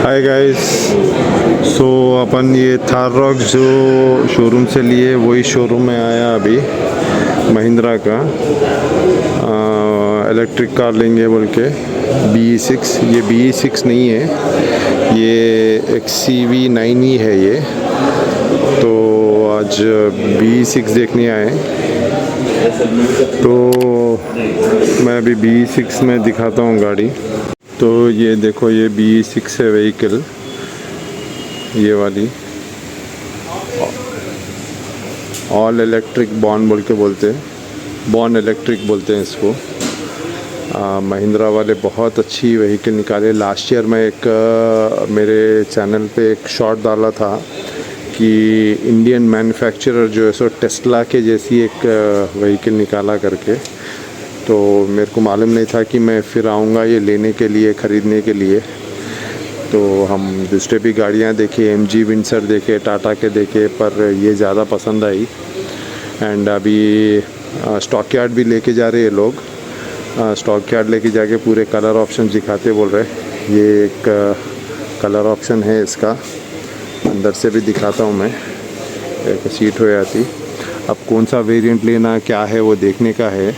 Hi guys. सो अपन ये Thar rock जो showroom से लिए वही शोरूम में आया अभी महिंद्रा का इलेक्ट्रिक कार लेंगे बोल के BE6। ये BE6 नहीं है, ये XCV9 ही है ये। तो आज BE6 देखने आए। तो मैं अभी BE6 में दिखाता हूँ गाड़ी। तो ये देखो, ये BE6 है व्हीकल, ये वाली ऑल इलेक्ट्रिक बॉर्न बोल के बोलते हैं, बॉर्न इलेक्ट्रिक बोलते हैं इसको। महिंद्रा वाले बहुत अच्छी व्हीकल निकाले। लास्ट ईयर मैं एक मेरे चैनल पे एक शॉट डाला था कि इंडियन मैन्युफैक्चरर जो है सो टेस्ला के जैसी एक व्हीकल निकाला करके। तो मेरे को मालूम नहीं था कि मैं फिर आऊँगा ये लेने के लिए, ख़रीदने के लिए। तो हम दूसरे भी गाड़ियाँ देखे, MG विंडसर देखे, टाटा के देखे, पर ये ज़्यादा पसंद आई। एंड अभी स्टॉक यार्ड भी लेके जा रहे हैं लोग। स्टॉक यार्ड लेके जाके पूरे कलर ऑप्शन दिखाते बोल रहे। ये एक कलर ऑप्शन है इसका, अंदर से भी दिखाता हूँ मैं। एक सीट हो जाती। अब कौन सा वेरिएंट लेना क्या है वो देखने का है।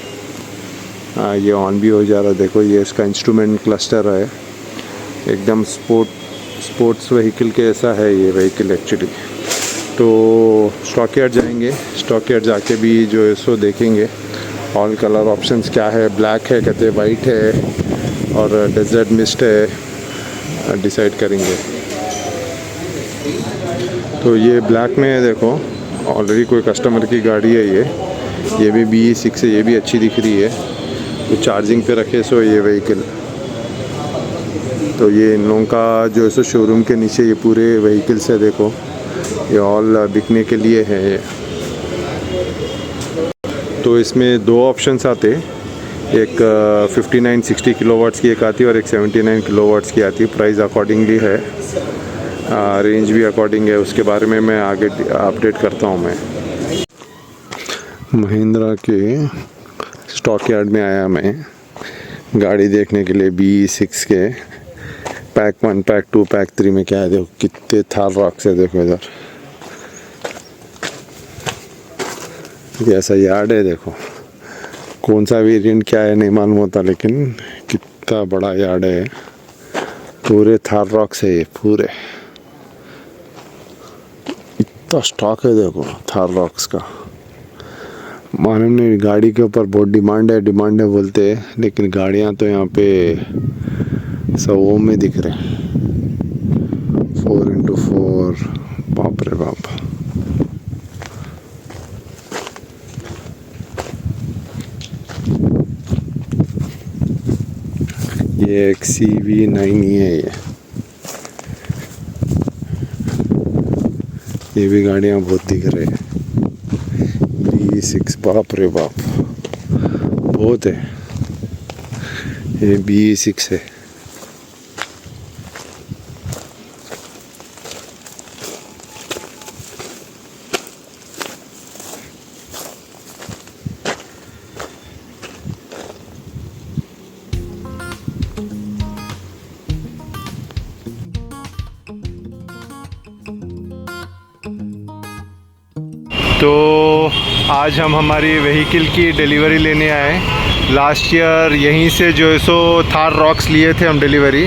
ये ऑन भी हो जा रहा है, देखो ये इसका इंस्ट्रूमेंट क्लस्टर है, एकदम स्पोर्ट्स व्हीकल के ऐसा है ये व्हीकल एक्चुअली। तो स्टॉक यार्ड जाएंगे, स्टॉक यार्ड जाके भी जो है सो देखेंगे ऑल कलर ऑप्शंस क्या है। ब्लैक है कहते, वाइट है और डेजर्ट मिस्ट है, डिसाइड करेंगे। तो ये ब्लैक में है, देखो ऑलरेडी कोई कस्टमर की गाड़ी है ये भी BE6 है, ये भी अच्छी दिख रही है। तो चार्जिंग पे रखे सो ये व्हीकल। तो ये इन लोगों का जो है सो शोरूम के नीचे ये पूरे व्हीकल्स है, देखो ये ऑल बिकने के लिए है ये। तो इसमें दो ऑप्शंस आते, एक 59-60 किलोवाट्स की एक आती है और एक 79 किलोवाट्स की आती है। प्राइस अकॉर्डिंगली है, रेंज भी अकॉर्डिंग है। उसके बारे में मैं आगे अपडेट करता हूँ। मैं महिंद्रा के स्टॉक यार्ड में आया मैं गाड़ी देखने के लिए BE6 के पैक 1, पैक 2, पैक 3 में क्या है। देखो कितने थार रॉक्स है, देखो इधर ऐसा यार्ड है। देखो कौन सा वेरिएंट क्या है नहीं मालूम होता, लेकिन कितना बड़ा यार्ड है। पूरे थार रॉक्स है ये पूरे, इतना स्टॉक है देखो थार रॉक्स का। मालूम नहीं, गाड़ी के ऊपर बहुत डिमांड है बोलते हैं, लेकिन गाड़ियाँ तो यहाँ पे सौ में दिख रहे हैं। 4x4, बाप रे बाप। ये XCV9 ही है ये भी गाड़ियाँ बहुत दिख रहे हैं। BE6, बाप रे बाप बहुत है। ये BE6 है। तो आज हम हमारी व्हीकल की डिलीवरी लेने आए। लास्ट ईयर यहीं से जो है सो थार रॉक्स लिए थे हम डिलीवरी।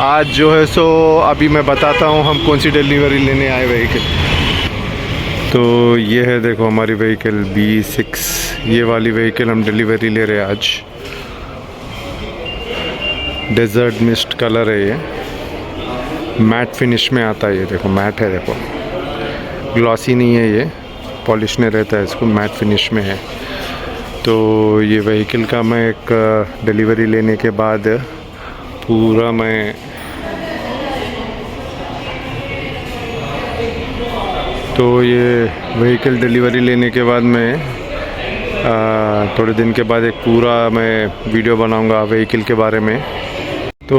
आज जो है सो अभी मैं बताता हूँ हम कौन सी डिलीवरी लेने आए व्हीकल। तो ये है देखो हमारी व्हीकल BE6, ये वाली व्हीकल हम डिलीवरी ले रहे हैं आज। डेजर्ट मिस्ट कलर है ये, मैट फिनिश में आता है ये। देखो मैट है, देखो ग्लॉसी नहीं है ये, पॉलिश नहीं रहता है इसको, मैट फिनिश में है। तो ये व्हीकल का मैं एक डिलीवरी लेने के बाद पूरा मैं तो ये व्हीकल डिलीवरी लेने के बाद मैं थोड़े दिन के बाद एक पूरा मैं वीडियो बनाऊंगा व्हीकल के बारे में। तो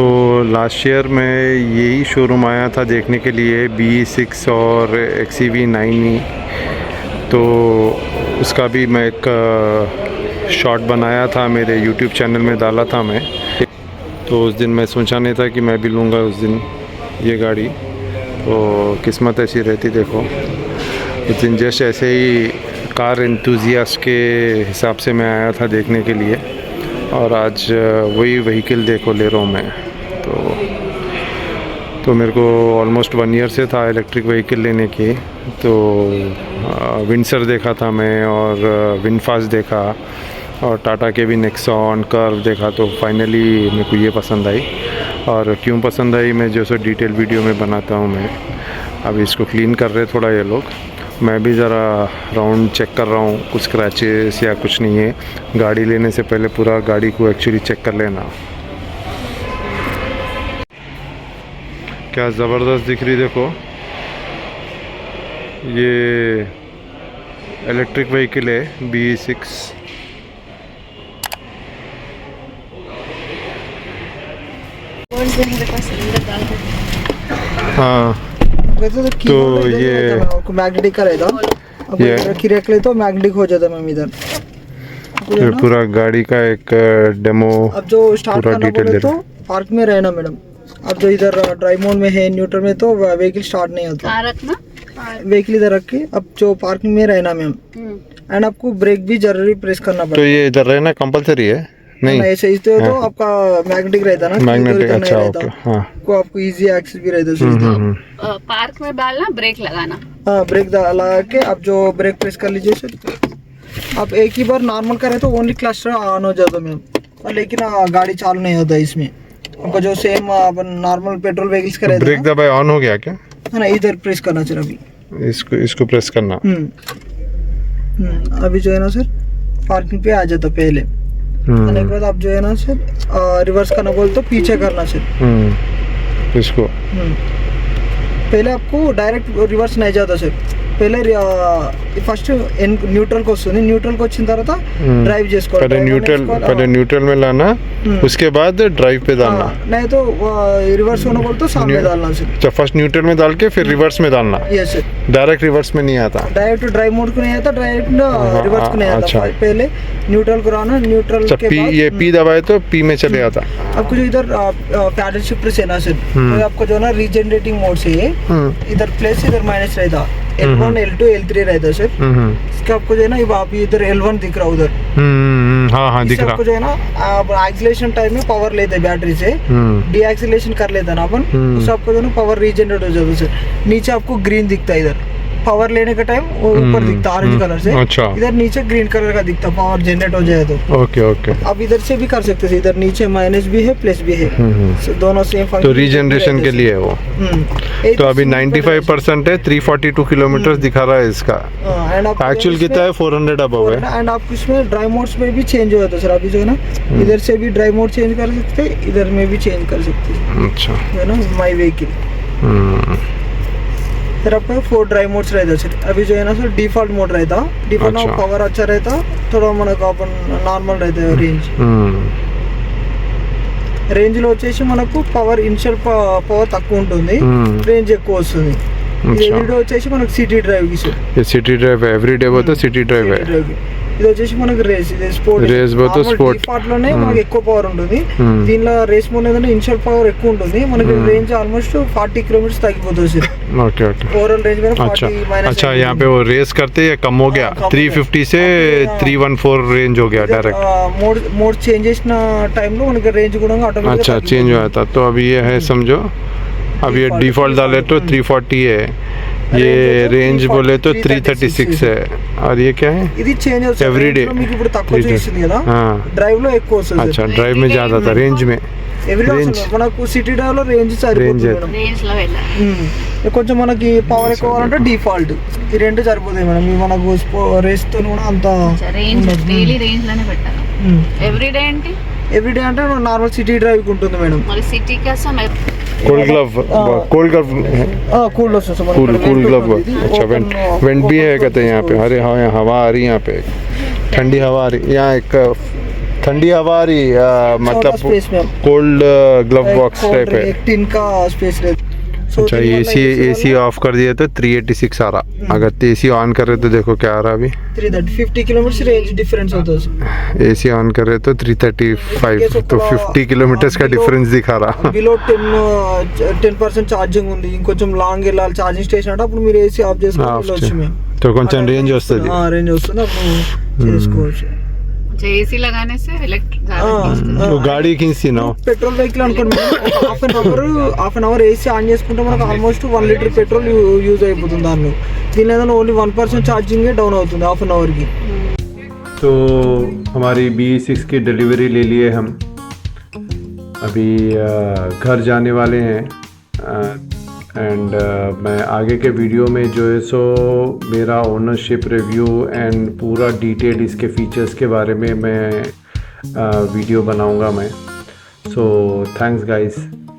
लास्ट ईयर मैं यही शोरूम आया था देखने के लिए, BE6 और XCV9। तो उसका भी मैं एक शॉट बनाया था, मेरे YouTube चैनल में डाला था मैं। तो उस दिन मैं सोचा नहीं था कि मैं भी लूँगा उस दिन, ये गाड़ी, तो किस्मत ऐसी रहती देखो। उस दिन जस्ट ऐसे ही कार एंथुजियास्ट के हिसाब से मैं आया था देखने के लिए, और आज वही व्हीकल देखो ले रहा हूँ मैं। तो मेरे को ऑलमोस्ट 1 ईयर से था इलेक्ट्रिक व्हीकल लेने की। तो विंडसर देखा था मैं, और विनफास्ट देखा, और टाटा के भी नेक्सॉन कर्व देखा। तो फाइनली मेरे को ये पसंद आई, और क्यों पसंद आई मैं जो सो डिटेल वीडियो में बनाता हूँ मैं। अभी इसको क्लीन कर रहे थोड़ा ये लोग, मैं भी ज़रा राउंड चेक कर रहा हूँ, कुछ स्क्रैचेस या कुछ नहीं है। गाड़ी लेने से पहले पूरा गाड़ी को एक्चुअली चेक कर लेना। क्या ज़बरदस्त दिख रही देखो, ये इलेक्ट्रिक व्हीकल है BE6। हाँ, तो ये मैग्नेटिक का रहता, अब रखी रख ले तो मैग्नेटिक हो जाता मैम इधर। ये पूरा गाड़ी का एक डेमो, अब जो स्टार्ट करना बोले तो पार्क में रहना मैडम। अब जो इधर ड्राइव मोड में है, न्यूट्रल में, तो व्हीकल स्टार्ट नहीं होता। व्हीकल इधर रख के अब जो पार्किंग में रहना मैम, एंड आपको ब्रेक भी जरूरी प्रेस करना पड़ेगा। तो ये इधर रहना कंपलसरी है? नहीं, ऐसे ही तो आपका मैग्नेटिक रहता ना, मैग्नेटिक। अच्छा, ओके। हाँ, को आपको इजी एक्सेस भी रहता। पार्क में डालना, ब्रेक लगाना। हाँ, ब्रेक लगा के अब जो ब्रेक प्रेस कर लीजिए सर। आप एक ही बार नॉर्मल करें तो ओनली क्लस्टर ऑन हो जाता मैम, लेकिन गाड़ी चालू नहीं होता इसमें। आपको जो सेम नॉर्मल पेट्रोल व्हीकल्स का रहता है। ब्रेक दबाए ऑन हो गया क्या? है ना, इधर प्रेस करना सर। अभी इसको प्रेस करना। अभी जो है ना सर पार्किंग पे आ जाता पहले। आने के बाद आप जो है ना सर रिवर्स करना बोल तो पीछे करना सर। इसको पहले आपको डायरेक्ट रिवर्स नहीं जाता सर, पहले ఫస్ట్ న్యూట్రల్ కి వస్తుంది, न्यूट्रल को వచ్చిన తర్వాత ड्राइव చేసుకోవాలి। पहले न्यूट्रल में लाना, उसके बाद ड्राइव पे डालना। नहीं तो रिवर्स होने बोल तो सामने डालना सर। अच्छा, फर्स्ट न्यूट्रल में डाल के फिर रिवर्स में डालना। यस सर, डायरेक्ट रिवर्स में नहीं आता। डायरेक्ट ड्राइव मोड को नहीं आता, डायरेक्ट रिवर्स को नहीं आता। पहले न्यूट्रल को रहना, न्यूट्रल के बाद ये पी दबाए तो पी में चले आता। आपको जो इधर पैडल शिफ्ट से ना सर, तो आपको जो ना रीजनरेटिंग मोड से इधर प्लस इधर माइनस रहता, L1 L2 L3 रहता है सर। इसका आपको जो है ना आप इधर L1 दिख रहा उधर। हाँ दिख रहा। आपको जो है ना आप एक्सीलरेशन टाइम में पावर लेते बैटरी से, डी एक्सीलरेशन कर लेता ना अपन, उससे आपको जो है ना पावर रीजनरेट हो जाता है सर। नीचे आपको ग्रीन दिखता है, इधर पावर लेने का टाइम ऊपर दिखता ऑरेंज कलर से। अच्छा, इधर नीचे ग्रीन कलर का दिखता पावर जनरेट हो जाए तो। ओके। अब इधर से भी कर सकते हैं, इधर नीचे माइनस भी है प्लस भी है, दोनों सेम फंक्शन। तो रीजनरेशन के लिए वो तो अभी 95% है, 342 किलोमीटर दिखा रहा है इसका। एक्चुअल कितना है? 400 अबव है। एंड आप इसमें ड्राइव मोड्स में भी चेंज हो जाता है सर। अभी जो है ना इधर से भी ड्राइव मोड चेंज कर सकते हैं, इधर में भी चेंज कर सकते हैं। अच्छा, है ना, माई व्हीकल। फिर आपका 4 ड्राइव मोड्स रहता सर। अभी जो है ना सर डिफॉल्ट मोड रहता, डिफॉल्ट में पावर अच्छा रहता, थोड़ा మనకు अपन నార్మల్ रहता है రేంజ్ లో వచ్చేసి మనకు పవర్ ఇనిషియల్ పవర్ తక్కువ ఉంటుంది, రేంజ్ ఎక్కువ వస్తుంది। ఈ వీడియో వచ్చేసి మనకు సిటీ డ్రైవ్ కి సార్। ये सिटी ड्राइव है, एवरीडे वो तो सिटी ड्राइव है। ఇది వచ్చేసి మనకు రేస్, ఇది స్పోర్ట్। రేస్ బోతో స్పోర్ట్ డిఫాల్ట్ లోనే మనకు ఎక్కువ పవర్ ఉంటుంది, దీనిలో రేస్ మోడ్ ఏంటంటే ఇనిషియల్ పవర్ ఎక్కువ ఉంటుంది, మనకి రేంజ్ ఆల్మోస్ట్ 40 किलोमीटर తగ్గిపోతుంది సార్। ओके। ओवरऑल रेंज में 40 माइनस। अच्छा, यहाँ पे वो रेस करते हैं कम हो गया, 350 से 314 रेंज हो गया डायरेक्ट। मोड चेंज చేసిన టైం లో మనకి రేంజ్ కూడా ఆటోమేటిక్ अच्छा चेंज हुआ था। तो अभी ये है समझो, अब ये डिफॉल्ट डाले तो 340 है, ये रेंज बोले तो 336 है, और ये क्या है? ఇది చేంజ్ అవుతుంది एवरीडे। మీకు ఇప్పుడు తక్కువ చేస్తుంది కదా, డ్రైవ్ లో ఎక్కువ వస్తుంది। अच्छा, ड्राइव में ज्यादा था, रेंज में ఎవ్రీడే మనకు సిటీ డ్రైవ్ లో రేంజ్ సరిపోతుంది మేడం। రేంజ్ లో వెళ్ళాలి, కొంచెం మనకి పవర్ ఎక్కువ కావాలంటే డిఫాల్ట్, ఈ రెండు సరిపోతాయి మేడం। మనకు రేస్ తో కూడా అంత రేంజ్ డైలీ రేంజ్ లోనే పెట్టాలి। ఎవ్రీడే ఏంటి? ఎవ్రీడే అంటే నార్మల్ సిటీ డ్రైవ్ కి ఉంటుంది మేడం। మరి సిటీ కోసం कोल्ड ग्लव कूल ग्लव। अच्छा, वेंट भी है कहते हैं यहाँ पे। अरे हाँ, यहाँ हवा आ रही है, यहाँ पे ठंडी हवा आ रही, यहाँ एक ठंडी हवा आ रही, मतलब कोल्ड ग्लव बॉक्स टाइप है। एक टिन का स्पेस रहता। अच्छा एसी ऑफ कर दिया तो 386 आ रहा, अगर एसी ऑन कर रहे तो देखो क्या आ रहा अभी 350 किलोमीटर रेंज डिफरेंस होता है। एसी ऑन कर रहे तो 335, तो 50 किलोमीटर्स का डिफरेंस दिखा रहा। బిలో 10% ఛార్జింగ్ ఉంది, ఇంకొంచెం లాంగ్ వెళ్ళాలి ఛార్జింగ్ స్టేషన్ అంటే అప్పుడు మీరు ఏసీ ఆఫ్ చేసుకొని వెళ్ళొచ్చు మేము, तो కొంచెం రేంజ్ వస్తుంది, రేంజ్ వస్తుంది అప్పుడు చేసుకోవచ్చు। ఏసీ लगाने से इलेक्ट्रिक तो गाड़ी खींचती ना పెట్రోల్ వెహికల్ అనుకోండి half an hour AC on చేసుకుంటే మనకు ఆల్మోస్ట్ 1 లీటర్ పెట్రోల్ యూజ్ అయిపోతుంది దానిలో। దీని ఏదైనా ఓన్లీ 1% ఛార్జింగే డౌన్ అవుతుంది హాఫ్ అన్ అవర్కి। तो हमारी BE6 की डिलीवरी ले लिए हम, अभी घर जाने वाले हैं एंड मैं आगे के वीडियो में जो है सो मेरा ओनरशिप रिव्यू एंड पूरा डिटेल इसके फीचर्स के बारे में मैं वीडियो बनाऊंगा मैं। So thanks guys,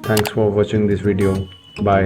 thanks for watching this video, bye.